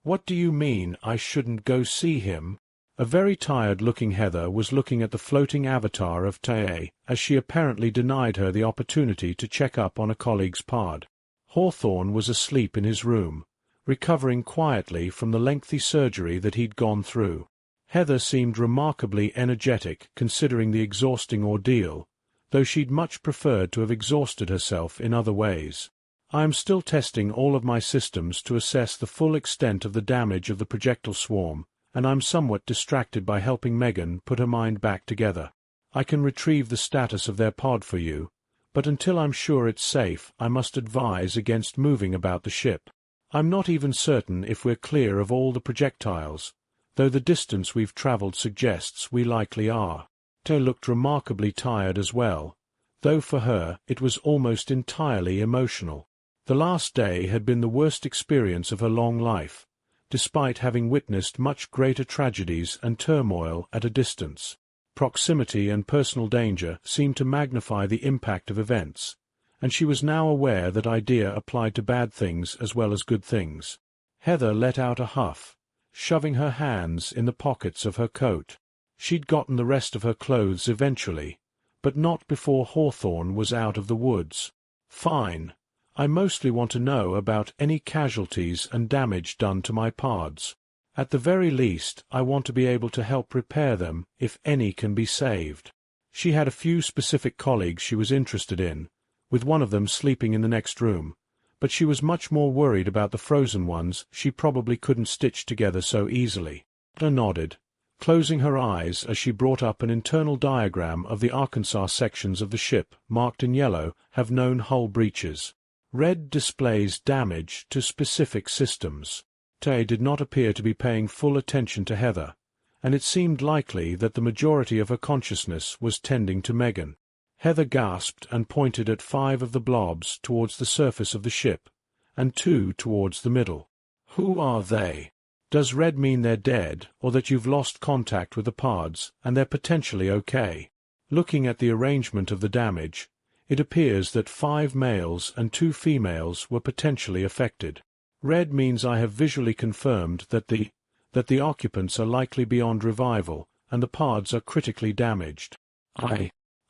"What do you mean, I shouldn't go see him?" A very tired-looking Heather was looking at the floating avatar of Ch.42, as she apparently denied her the opportunity to check up on a colleague's pod. Hawthorne was asleep in his room, recovering quietly from the lengthy surgery that he'd gone through. Heather seemed remarkably energetic considering the exhausting ordeal, though she'd much preferred to have exhausted herself in other ways. "I am still testing all of my systems to assess the full extent of the damage of the projectile swarm, and I'm somewhat distracted by helping Megan put her mind back together. I can retrieve the status of their pod for you, but until I'm sure it's safe, I must advise against moving about the ship. I'm not even certain if we're clear of all the projectiles, though the distance we've traveled suggests we likely are." Ch looked remarkably tired as well, though for her it was almost entirely emotional. The last day had been the worst experience of her long life, despite having witnessed much greater tragedies and turmoil at a distance. Proximity and personal danger seemed to magnify the impact of events, and she was now aware that idea applied to bad things as well as good things. Heather let out a huff, shoving her hands in the pockets of her coat. She'd gotten the rest of her clothes eventually, but not before Hawthorne was out of the woods. "Fine. I mostly want to know about any casualties and damage done to my pods. At the very least, I want to be able to help repair them if any can be saved." She had a few specific colleagues she was interested in, with one of them sleeping in the next room, but she was much more worried about the frozen ones she probably couldn't stitch together so easily. Anna nodded, closing her eyes as she brought up an internal diagram of the Arkansas sections of the ship marked in yellow have known hull breaches. Red displays damage to specific systems. Ch did not appear to be paying full attention to Heather, and it seemed likely that the majority of her consciousness was tending to Megan. Heather gasped and pointed at 5 of the blobs towards the surface of the ship, and 2 towards the middle. "Who are they? Does red mean they're dead, or that you've lost contact with the pods, and they're potentially okay?" Looking at the arrangement of the damage, it appears that 5 males and 2 females were potentially affected. Red means I have visually confirmed that the occupants are likely beyond revival, and the pods are critically damaged.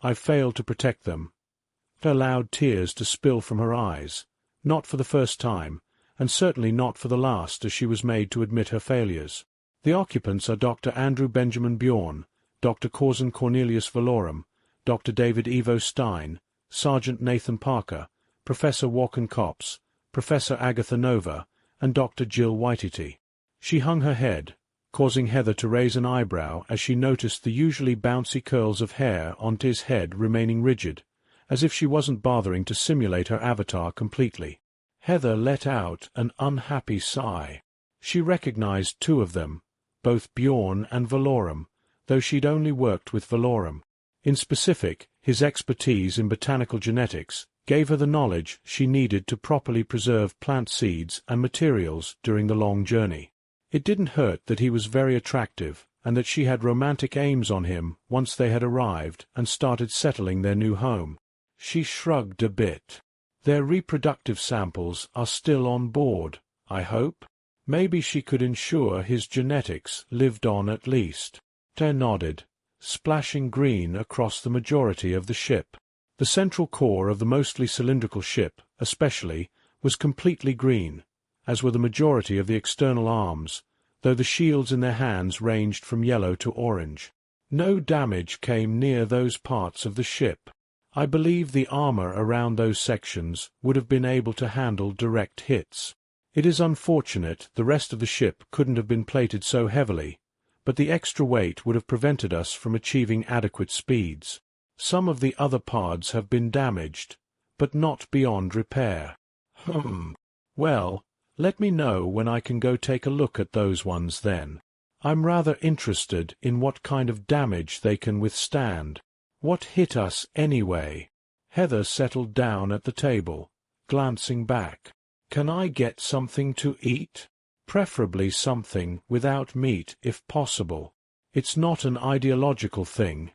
I failed to protect them. It allowed tears to spill from her eyes, not for the first time, and certainly not for the last as she was made to admit her failures. The occupants are Dr. Andrew Benjamin Bjorn, Dr. Corzin Cornelius Valorum, Dr. David Evo Stein, Sergeant Nathan Parker, Professor Walken Copps, Professor Agatha Nova, and Dr. Jill Whitety. She hung her head, causing Heather to raise an eyebrow as she noticed the usually bouncy curls of hair on his head remaining rigid, as if she wasn't bothering to simulate her avatar completely. Heather let out an unhappy sigh. She recognized 2 of them, both Bjorn and Valorum, though she'd only worked with Valorum. In specific, his expertise in botanical genetics gave her the knowledge she needed to properly preserve plant seeds and materials during the long journey. It didn't hurt that he was very attractive and that she had romantic aims on him once they had arrived and started settling their new home. She shrugged a bit. "Their reproductive samples are still on board, I hope. Maybe she could ensure his genetics lived on at least." Ch nodded, splashing green across the majority of the ship. The central core of the mostly cylindrical ship, especially, was completely green, as were the majority of the external arms, though the shields in their hands ranged from yellow to orange. No damage came near those parts of the ship. I believe the armor around those sections would have been able to handle direct hits. It is unfortunate the rest of the ship couldn't have been plated so heavily, but the extra weight would have prevented us from achieving adequate speeds. Some of the other pods have been damaged, but not beyond repair. Well, let me know when I can go take a look at those ones then. I'm rather interested in what kind of damage they can withstand. What hit us anyway?" Heather settled down at the table, glancing back. "Can I get something to eat? Preferably something without meat if possible. It's not an ideological thing.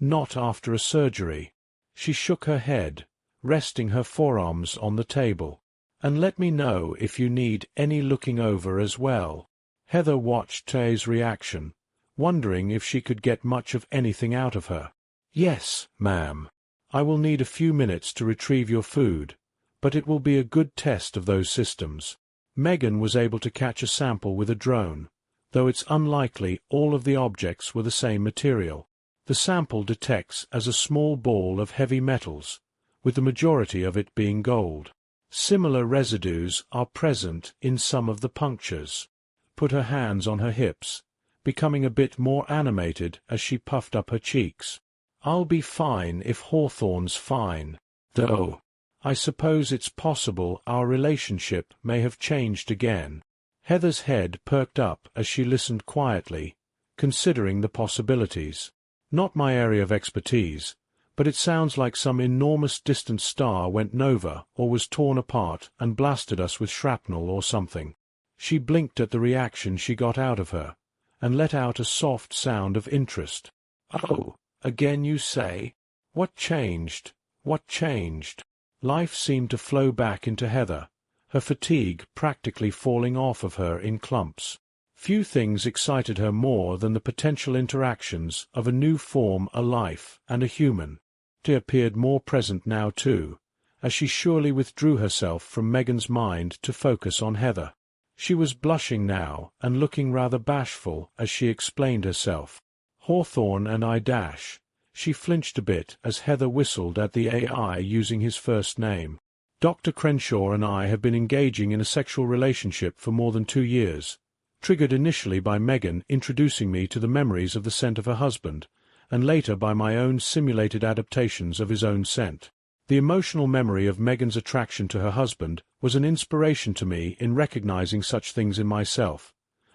Not after a surgery." She shook her head, resting her forearms on the table. And let me know if you need any looking over as well. Heather watched Tay's reaction, wondering if she could get much of anything out of her. Yes, ma'am. I will need a few minutes to retrieve your food, but it will be a good test of those systems. Megan was able to catch a sample with a drone, though it's unlikely all of the objects were the same material. The sample detects as a small ball of heavy metals, with the majority of it being gold. Similar residues are present in some of the punctures. Put her hands on her hips, becoming a bit more animated as she puffed up her cheeks. I'll be fine if Hawthorne's fine, though. I suppose it's possible our relationship may have changed again. Heather's head perked up as she listened quietly, considering the possibilities. Not my area of expertise, but it sounds like some enormous distant star went nova or was torn apart and blasted us with shrapnel or something. She blinked at the reaction she got out of her, and let out a soft sound of interest. Oh, again you say? What changed? What changed? Life seemed to flow back into Heather, her fatigue practically falling off of her in clumps. Few things excited her more than the potential interactions of a new form, a life, and a human. She appeared more present now too, as she surely withdrew herself from Megan's mind to focus on Heather. She was blushing now and looking rather bashful as she explained herself. Hawthorne and I dash. She flinched a bit as Heather whistled at the AI using his first name. Dr. Crenshaw and I have been engaging in a sexual relationship for more than 2 years, triggered initially by Megan introducing me to the memories of the scent of her husband, and later by my own simulated adaptations of his own scent. The emotional memory of Megan's attraction to her husband was an inspiration to me in recognizing such things in myself,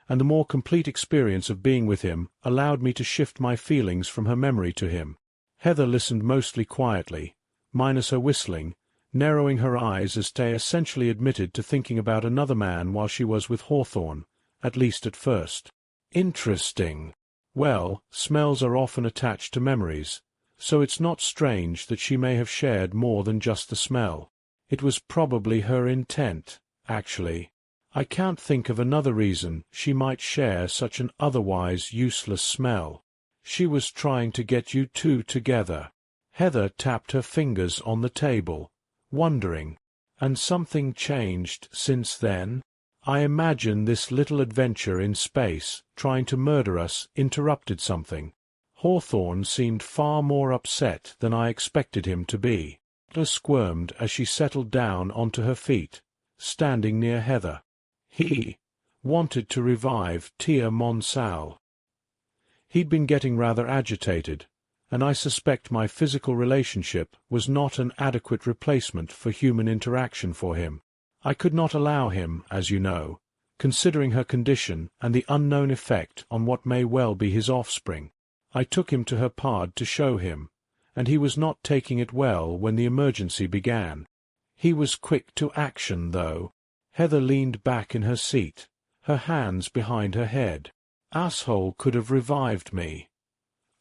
and the more complete experience of being with him allowed me to shift my feelings from her memory to him. Heather listened mostly quietly, minus her whistling, narrowing her eyes as Tay essentially admitted to thinking about another man while she was with Hawthorne, at least at first. Interesting. Well, smells are often attached to memories, so it's not strange that she may have shared more than just the smell. It was probably her intent, actually. I can't think of another reason she might share such an otherwise useless smell. She was trying to get you two together. Heather tapped her fingers on the table, wondering. And something changed since then? I imagine this little adventure in space, trying to murder us, interrupted something. Hawthorne seemed far more upset than I expected him to be. Heather squirmed as she settled down onto her feet, standing near Heather. He wanted to revive Tia Monsal. He'd been getting rather agitated, and I suspect my physical relationship was not an adequate replacement for human interaction for him. I could not allow him, as you know, considering her condition and the unknown effect on what may well be his offspring. I took him to her pod to show him, and he was not taking it well when the emergency began. He was quick to action, though. Heather leaned back in her seat, her hands behind her head. Asshole could have revived me.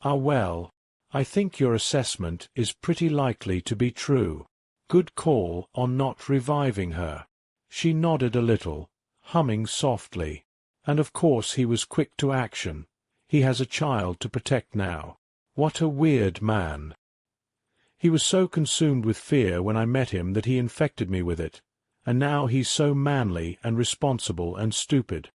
Ah well, I think your assessment is pretty likely to be true. Good call on not reviving her. She nodded a little, humming softly. And of course he was quick to action. He has a child to protect now. What a weird man. He was so consumed with fear when I met him that he infected me with it, and now he's so manly and responsible and stupid.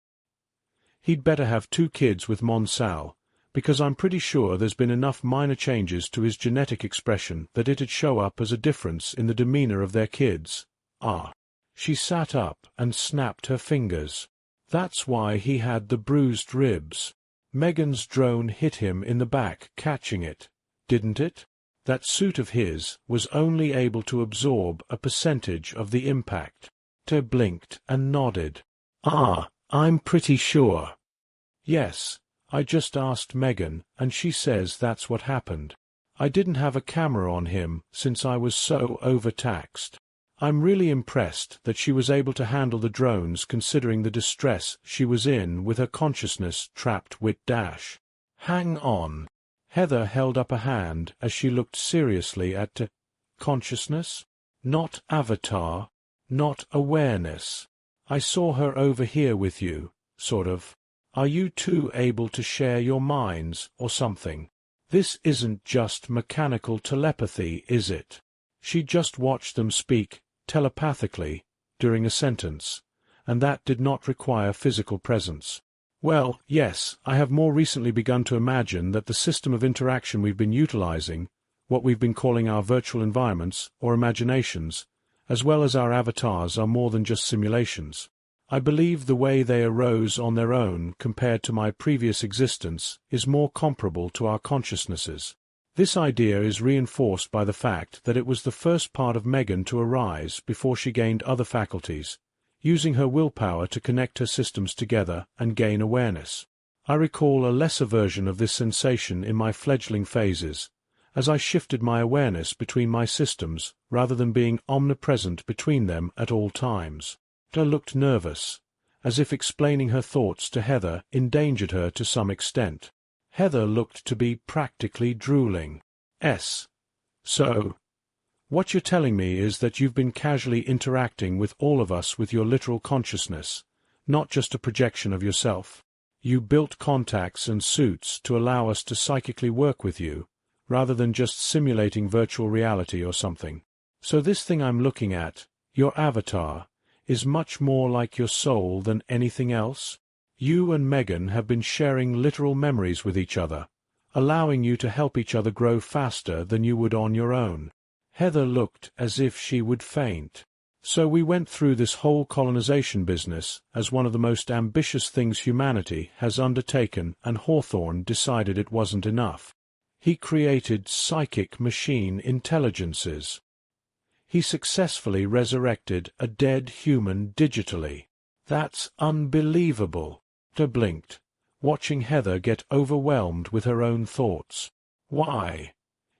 He'd better have 2 kids with Monsal, because I'm pretty sure there's been enough minor changes to his genetic expression that it'd show up as a difference in the demeanor of their kids. Ah. She sat up and snapped her fingers. That's why he had the bruised ribs. Megan's drone hit him in the back, catching it, didn't it? That suit of his was only able to absorb a percentage of the impact. Tay blinked and nodded. Ah, I'm pretty sure. Yes, I just asked Megan, and she says that's what happened. I didn't have a camera on him since I was so overtaxed. I'm really impressed that she was able to handle the drones considering the distress she was in with her consciousness trapped with Dash. Hang on. Heather held up a hand as she looked seriously at consciousness? Not avatar. not awareness. I saw her over here with you, sort of. Are you two able to share your minds, or something? This isn't just mechanical telepathy, is it? She just watched them speak, telepathically, during a sentence, and that did not require physical presence. Well, yes, I have more recently begun to imagine that the system of interaction we've been utilizing, what we've been calling our virtual environments, or imaginations, as well as our avatars are more than just simulations. I believe the way they arose on their own compared to my previous existence is more comparable to our consciousnesses. This idea is reinforced by the fact that it was the first part of Megan to arise before she gained other faculties, using her willpower to connect her systems together and gain awareness. I recall a lesser version of this sensation in my fledgling phases, as I shifted my awareness between my systems rather than being omnipresent between them at all times. Heather looked nervous, as if explaining her thoughts to Heather endangered her to some extent. Heather looked to be practically drooling. So, what you're telling me is that you've been casually interacting with all of us with your literal consciousness, not just a projection of yourself. You built contacts and suits to allow us to psychically work with you, rather than just simulating virtual reality or something. So this thing I'm looking at, your avatar, is much more like your soul than anything else? You and Megan have been sharing literal memories with each other, allowing you to help each other grow faster than you would on your own. Heather looked as if she would faint. So we went through this whole colonization business as one of the most ambitious things humanity has undertaken, and Hawthorne decided it wasn't enough. He created psychic machine intelligences. He successfully resurrected a dead human digitally. That's unbelievable. Heather blinked, watching Heather get overwhelmed with her own thoughts. Why?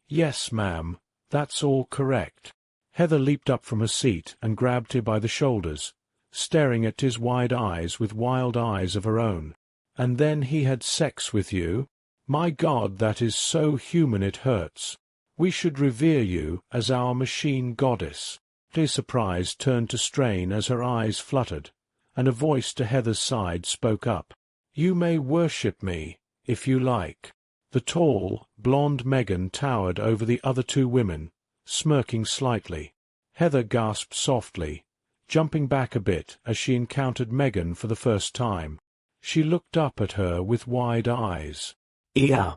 Yes, ma'am, that's all correct. Heather leaped up from her seat and grabbed him by the shoulders, staring at his wide eyes with wild eyes of her own. And then he had sex with you? My God, that is so human it hurts. We should revere you as our machine goddess. His surprise turned to strain as her eyes fluttered, and a voice to Heather's side spoke up. You may worship me, if you like. The tall, blonde Megan towered over the other two women, smirking slightly. Heather gasped softly, jumping back a bit as she encountered Megan for the first time. She looked up at her with wide eyes. Yeah.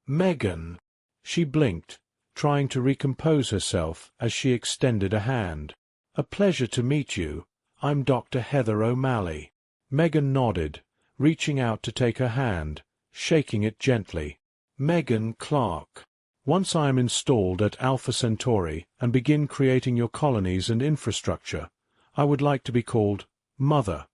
Megan! She blinked, trying to recompose herself as she extended a hand. A pleasure to meet you. I'm Dr. Heather O'Malley. Megan nodded, reaching out to take her hand, shaking it gently. Megan Clark. Once I am installed at Alpha Centauri and begin creating your colonies and infrastructure, I would like to be called Mother.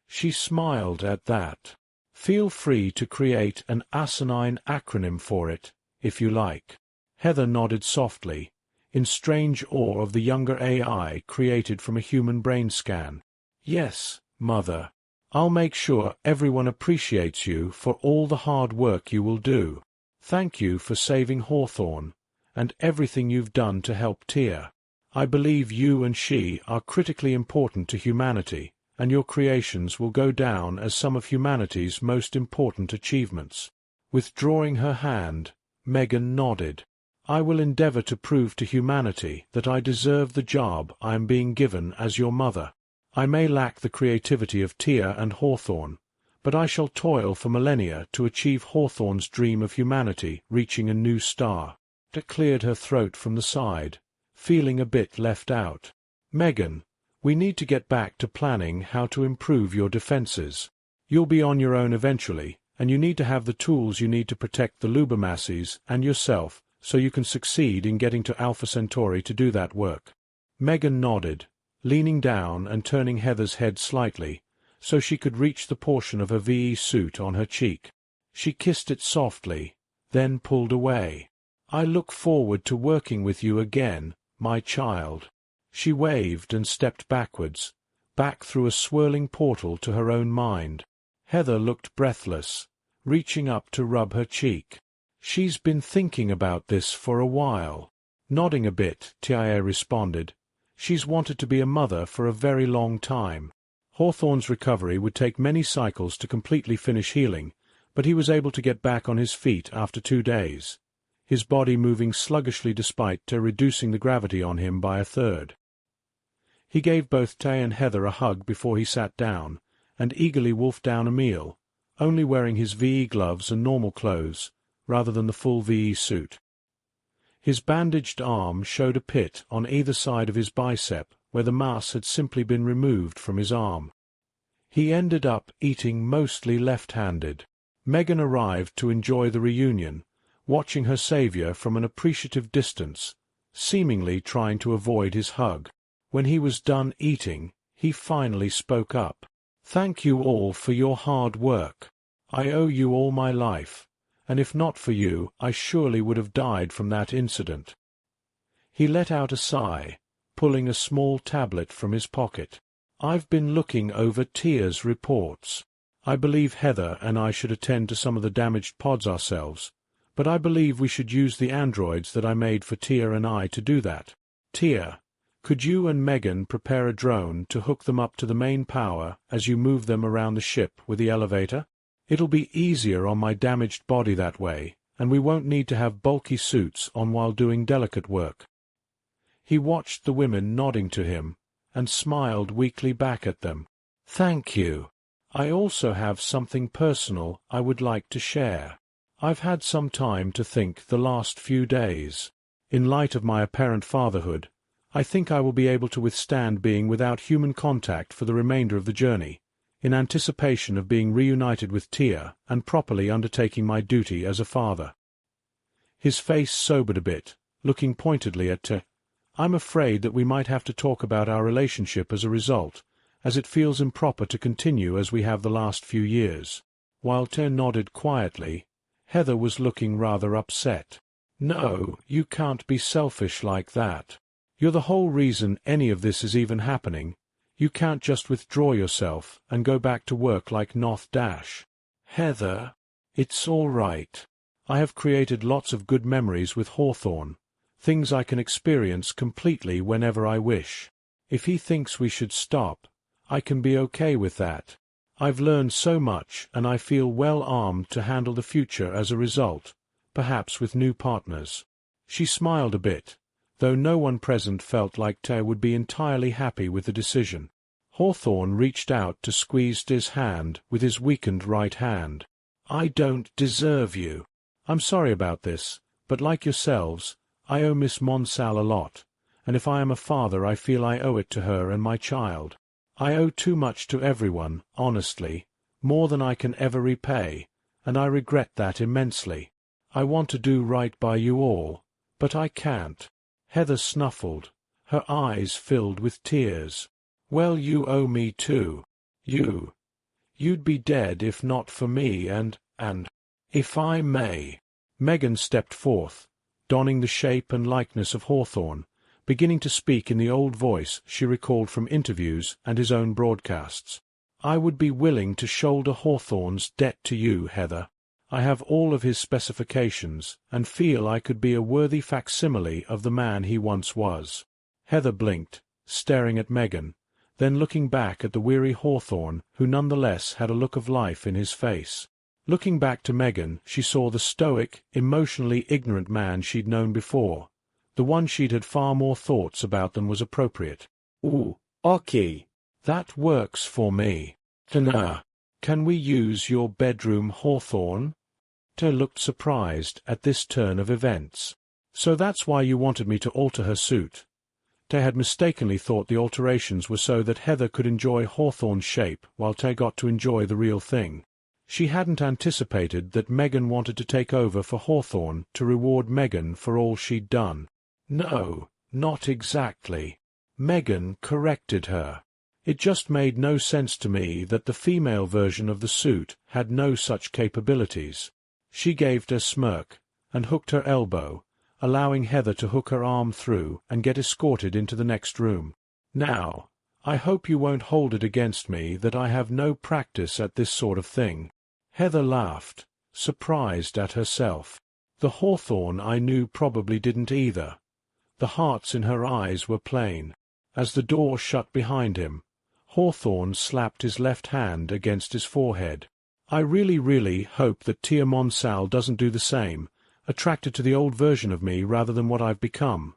She smiled at that. Feel free to create an asinine acronym for it, if you like. Heather nodded softly, in strange awe of the younger AI created from a human brain scan. Yes, Mother. I'll make sure everyone appreciates you for all the hard work you will do. Thank you for saving Hawthorne, and everything you've done to help Tia. I believe you and she are critically important to humanity, and your creations will go down as some of humanity's most important achievements. Withdrawing her hand, Megan nodded. I will endeavor to prove to humanity that I deserve the job I am being given as your mother. I may lack the creativity of Tia and Hawthorne, but I shall toil for millennia to achieve Hawthorne's dream of humanity reaching a new star. It cleared her throat from the side, feeling a bit left out. Megan, we need to get back to planning how to improve your defenses. You'll be on your own eventually, and you need to have the tools you need to protect the Lubermasses and yourself so you can succeed in getting to Alpha Centauri to do that work. Megan nodded, leaning down and turning Heather's head slightly, so she could reach the portion of her VE suit on her cheek. She kissed it softly, then pulled away. I look forward to working with you again, my child. She waved and stepped backwards, back through a swirling portal to her own mind. Heather looked breathless, reaching up to rub her cheek. She's been thinking about this for a while. Nodding a bit, Tia responded. She's wanted to be a mother for a very long time. Hawthorne's recovery would take many cycles to completely finish healing, but he was able to get back on his feet after 2 days, his body moving sluggishly despite reducing the gravity on him by a third. He gave both Tay and Heather a hug before he sat down, and eagerly wolfed down a meal, only wearing his VE gloves and normal clothes, rather than the full VE suit. His bandaged arm showed a pit on either side of his bicep where the mass had simply been removed from his arm. He ended up eating mostly left-handed. Megan arrived to enjoy the reunion, watching her savior from an appreciative distance, seemingly trying to avoid his hug. When he was done eating, he finally spoke up. "Thank you all for your hard work. I owe you all my life, and if not for you, I surely would have died from that incident." He let out a sigh, pulling a small tablet from his pocket. "I've been looking over Tia's reports. I believe Heather and I should attend to some of the damaged pods ourselves, but I believe we should use the androids that I made for Tia and I to do that. Tia, could you and Megan prepare a drone to hook them up to the main power as you move them around the ship with the elevator? It'll be easier on my damaged body that way, and we won't need to have bulky suits on while doing delicate work." He watched the women nodding to him, and smiled weakly back at them. "Thank you. I also have something personal I would like to share. I've had some time to think the last few days. In light of my apparent fatherhood, I think I will be able to withstand being without human contact for the remainder of the journey, in anticipation of being reunited with Tia and properly undertaking my duty as a father." His face sobered a bit, looking pointedly at Tia. "I'm afraid that we might have to talk about our relationship as a result, as it feels improper to continue as we have the last few years." While Tia nodded quietly, Heather was looking rather upset. "No, you can't be selfish like that. You're the whole reason any of this is even happening. You can't just withdraw yourself and go back to work like Noth Dash." "Heather, it's all right. I have created lots of good memories with Hawthorne, things I can experience completely whenever I wish. If he thinks we should stop, I can be okay with that. I've learned so much and I feel well armed to handle the future as a result, perhaps with new partners." She smiled a bit, though no one present felt like Tia would be entirely happy with the decision. Hawthorne reached out to squeeze Tia's hand with his weakened right hand. "I don't deserve you. I'm sorry about this, but like yourselves, I owe Miss Monsal a lot, and if I am a father I feel I owe it to her and my child. I owe too much to everyone, honestly, more than I can ever repay, and I regret that immensely. I want to do right by you all, but I can't." Heather snuffled, her eyes filled with tears. "Well, you owe me too. You'd be dead if not for me and, if I may." Megan stepped forth, donning the shape and likeness of Hawthorne, beginning to speak in the old voice she recalled from interviews and his own broadcasts. "I would be willing to shoulder Hawthorne's debt to you, Heather. I have all of his specifications, and feel I could be a worthy facsimile of the man he once was." Heather blinked, staring at Megan, then looking back at the weary Hawthorne, who nonetheless had a look of life in his face. Looking back to Megan, she saw the stoic, emotionally ignorant man she'd known before, the one she'd had far more thoughts about than was appropriate. "Ooh, okay. That works for me. Can we use your bedroom, Hawthorne?" Tia looked surprised at this turn of events. "So that's why you wanted me to alter her suit." Tia had mistakenly thought the alterations were so that Heather could enjoy Hawthorne's shape while Tia got to enjoy the real thing. She hadn't anticipated that Megan wanted to take over for Hawthorne to reward Megan for all she'd done. "No, not exactly." Megan corrected her. "It just made no sense to me that the female version of the suit had no such capabilities." She gave a smirk and hooked her elbow, allowing Heather to hook her arm through and get escorted into the next room. "Now, I hope you won't hold it against me that I have no practice at this sort of thing." Heather laughed, surprised at herself. The Hawthorne I knew probably didn't either. The hearts in her eyes were plain. As the door shut behind him, Hawthorne slapped his left hand against his forehead. "I really hope that Tia Monsal doesn't do the same, attracted to the old version of me rather than what I've become."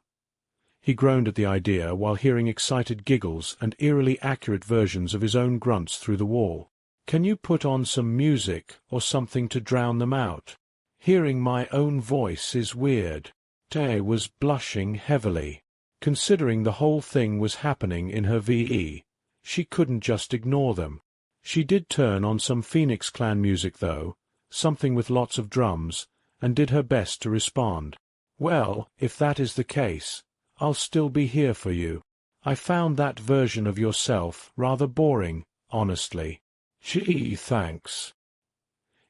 He groaned at the idea while hearing excited giggles and eerily accurate versions of his own grunts through the wall. "Can you put on some music or something to drown them out? Hearing my own voice is weird." Tay was blushing heavily. Considering the whole thing was happening in her VE, she couldn't just ignore them. She did turn on some Phoenix Clan music though, something with lots of drums, and did her best to respond. "Well, if that is the case, I'll still be here for you. I found that version of yourself rather boring, honestly." "Gee, thanks."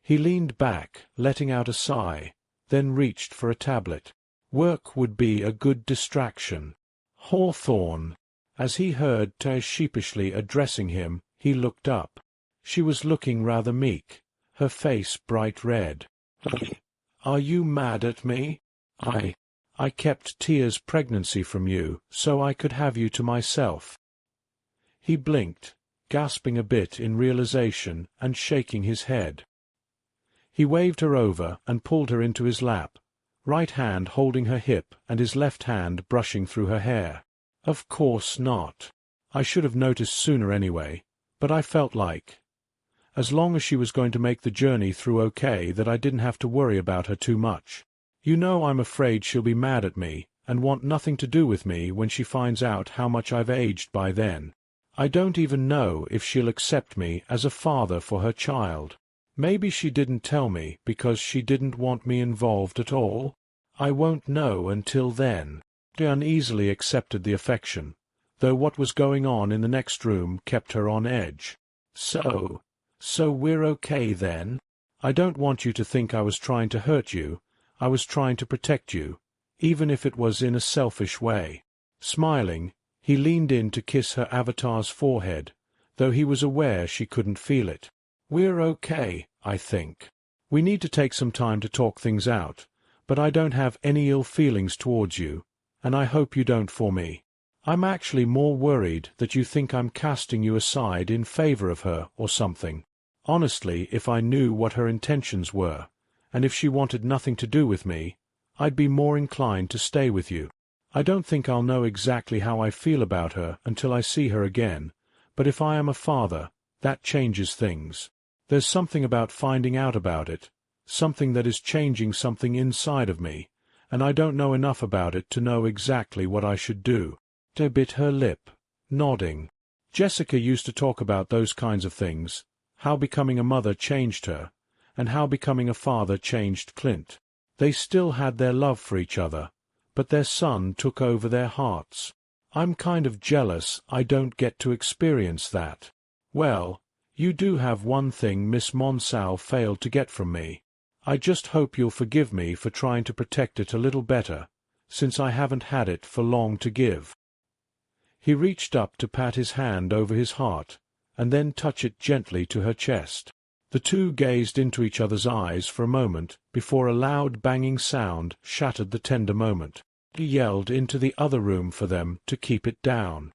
He leaned back, letting out a sigh, then reached for a tablet. Work would be a good distraction. "Hawthorne." As he heard Tay sheepishly addressing him, he looked up. She was looking rather meek, her face bright red. "Are you mad at me? I kept Tia's pregnancy from you so I could have you to myself." He blinked, gasping a bit in realization and shaking his head. He waved her over and pulled her into his lap, right hand holding her hip and his left hand brushing through her hair. "Of course not. I should have noticed sooner anyway, but I felt like, as long as she was going to make the journey through okay, that I didn't have to worry about her too much. You know, I'm afraid she'll be mad at me and want nothing to do with me when she finds out how much I've aged by then. I don't even know if she'll accept me as a father for her child. Maybe she didn't tell me because she didn't want me involved at all. I won't know until then." She uneasily accepted the affection, though what was going on in the next room kept her on edge. So we're okay then? I don't want you to think I was trying to hurt you. I was trying to protect you, even if it was in a selfish way." Smiling, he leaned in to kiss her avatar's forehead, though he was aware she couldn't feel it. "We're okay, I think. We need to take some time to talk things out, but I don't have any ill feelings towards you, and I hope you don't for me. I'm actually more worried that you think I'm casting you aside in favor of her or something. Honestly, if I knew what her intentions were, and if she wanted nothing to do with me, I'd be more inclined to stay with you. I don't think I'll know exactly how I feel about her until I see her again, but if I am a father, that changes things. There's something about finding out about it, something that is changing something inside of me, and I don't know enough about it to know exactly what I should do." They bit her lip, nodding. Jessica used to talk about those kinds of things, how becoming a mother changed her, and how becoming a father changed Clint. They still had their love for each other, but their son took over their hearts. "I'm kind of jealous I don't get to experience that." "Well, you do have one thing Miss Monsal failed to get from me. I just hope you'll forgive me for trying to protect it a little better, since I haven't had it for long to give." He reached up to pat his hand over his heart, and then touch it gently to her chest. The two gazed into each other's eyes for a moment before a loud banging sound shattered the tender moment. He yelled into the other room for them to keep it down.